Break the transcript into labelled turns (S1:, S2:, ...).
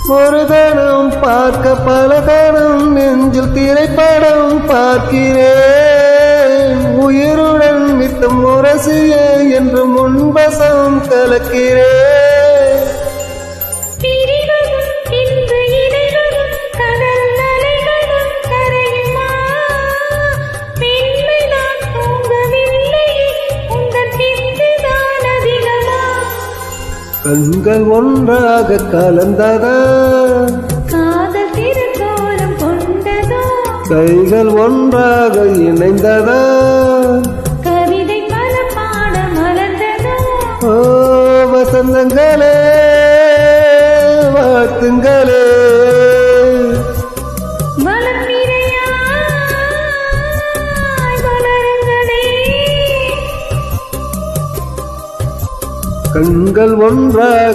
S1: ஒரு கணம் பார்க்க பல கணம் நெஞ்சில் திரைப்படம் பார்க்கிறேன். உயிருடன் மித்தம் முரசிய என்று முன்பசம் கலக்கிறேன். கண்கள் ஒன்றாக கலந்ததா,
S2: காதல் திருக்கோலம் கொண்டதா,
S1: கைகள் ஒன்றாக இணைந்ததா,
S2: கவிதை பல பாட மலர்ந்ததா.
S1: ஓ வசந்தங்களே வாழ்த்துங்களே, கண்கள் ஒன்றாக